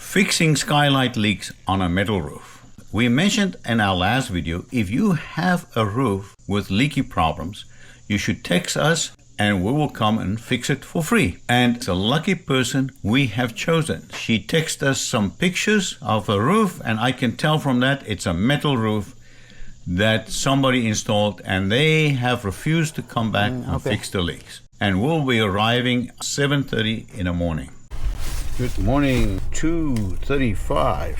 Fixing skylight leaks on a metal roof. We mentioned in our last video, if you have a roof with leaky problems, you should text us and we will come and fix it for free. And it's a lucky person we have chosen. She texted us some pictures of a roof, and I can tell from that it's a metal roof that somebody installed, and they have refused to come back and fix the leaks. And we'll be arriving 7:30 in the morning. Good morning, 2:35.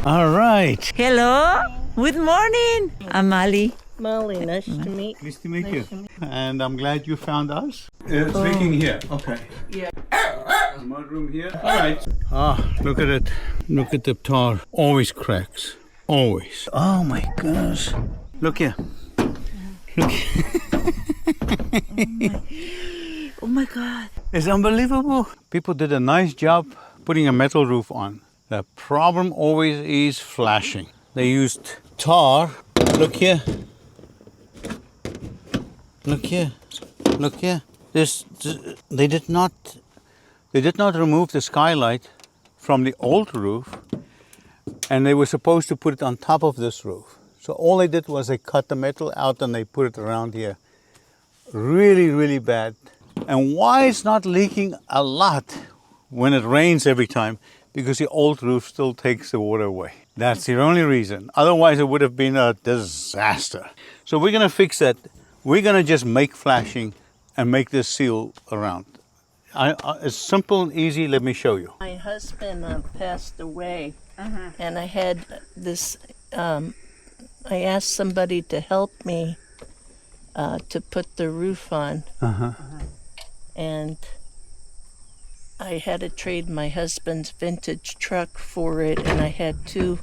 All right. Hello. Good morning. I'm Ali. Molly, nice to meet you. Nice to meet you. And I'm glad you found us. It's leaking here. Okay. Yeah. Mudroom here. All right. Look at it. Look at the tar. Always cracks. Always. Oh my goodness. Look here. Look. Oh my God. It's unbelievable. People did a nice job putting a metal roof on. The problem always is flashing. They used tar. Look here. Look here. Look here. They did not remove the skylight from the old roof, and they were supposed to put it on top of this roof. So all they did was they cut the metal out and they put it around here. Really, really bad. And why it's not leaking a lot when it rains every time? Because the old roof still takes the water away. That's the only reason. Otherwise it would have been a disaster. So we're going to fix that. We're going to just make flashing and make this seal around. It's simple and easy. Let me show you. My husband passed away, and I had this, I asked somebody to help me to put the roof on. And I had to trade my husband's vintage truck for it, and I had 2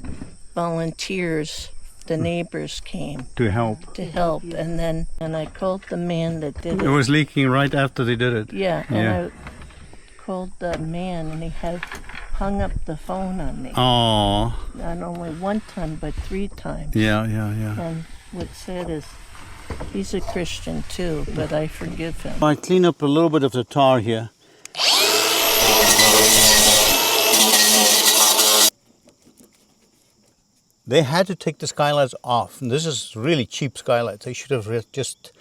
volunteers. The neighbors came To help. and I called the man that did It it. was leaking right after they did it. Yeah, and I called the man, and he had hung up the phone on me. Oh. Not only 1 time, but 3 times. Yeah. And what's sad is he's a Christian too, but I forgive him. I clean up a little bit of the tar here. They had to take the skylights off. And this is really cheap skylights. They should have just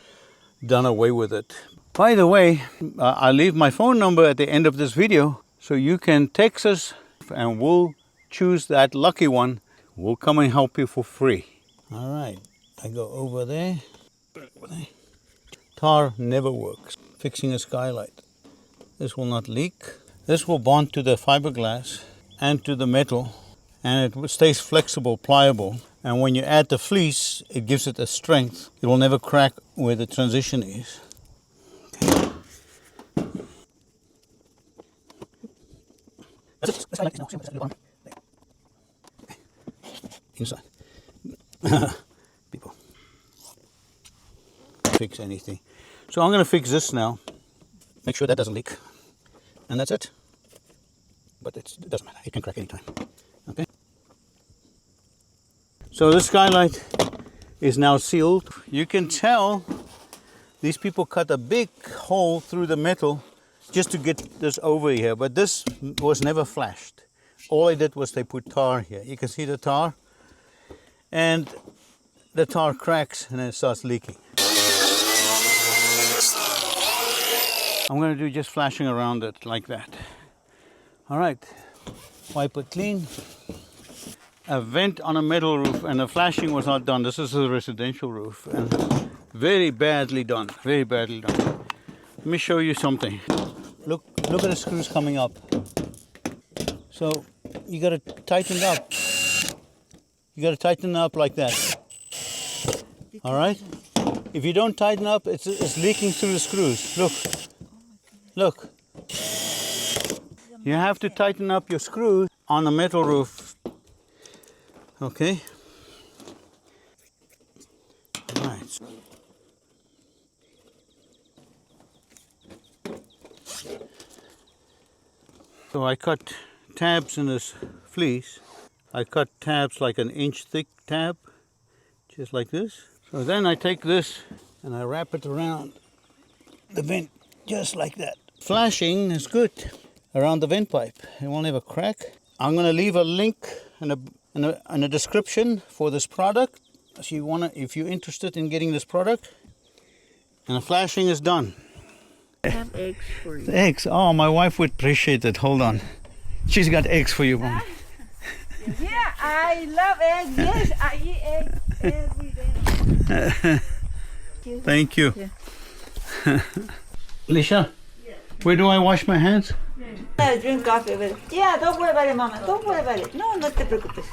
done away with it. By the way, I'll leave my phone number at the end of this video, so you can text us and we'll choose that lucky one. We'll come and help you for free. All right, I go over there. Tar never works. Fixing a skylight. This will not leak. This will bond to the fiberglass and to the metal, and it stays flexible, pliable. And when you add the fleece, it gives it a strength. It will never crack where the transition is. Okay. Inside. People. Fix anything. So I'm going to fix this now. Make sure that doesn't leak. And that's it. But it doesn't matter. It can crack anytime. Okay. So this skylight is now sealed. You can tell these people cut a big hole through the metal just to get this over here. But this was never flashed. All they did was they put tar here. You can see the tar. And the tar cracks and then it starts leaking. I'm going to do just flashing around it like that. All right, wipe it clean. A vent on a metal roof, and the flashing was not done. This is a residential roof, and very badly done, very badly done. Let me show you something. Look at the screws coming up. So you got to tighten it up. You got to tighten it up like that. All right? If you don't tighten up, it's leaking through the screws. Look. You have to tighten up your screws on the metal roof. Okay? All right. So I cut tabs in this fleece. I cut tabs like an inch thick tab, just like this. So then I take this and I wrap it around the vent just like that. Flashing is good. around the windpipe. It won't have a crack. I'm going to leave a link in a description for this product. So if you're interested in getting this product. And the flashing is done. I have eggs for you. The eggs. Oh, my wife would appreciate it. Hold on. She's got eggs for you, Mom. Yeah, I love eggs. Yes, I eat eggs every day. Thank you. Lisha, where do I wash my hands? I drink coffee with it. Yeah, don't worry about it, Mama. Don't worry about it. No te preocupes.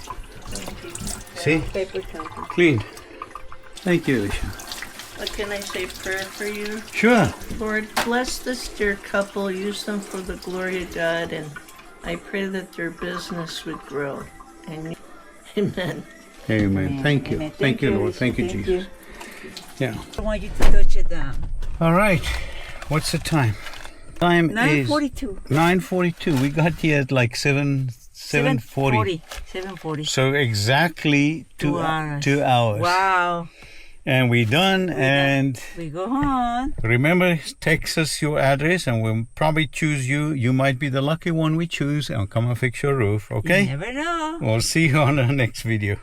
See? Paper towel. Clean. Thank you, Lisha. What can I say prayer for you? Sure. Lord, bless this dear couple. Use them for the glory of God. And I pray that their business would grow. Amen. Amen. Amen. Thank you. Amen. Thank you, Lord. Thank you, Jesus. Yeah. I want you to touch it down. All right. What's the time? Time 9:42. is 9:42. We got here at like 7:40. 7:40. So exactly 2 hours. 2 hours. Wow. And we're done. And We go home. remember, text us your address and we'll probably choose you. You might be the lucky one we choose and come and fix your roof. Okay? You never know. We'll see you on the next video.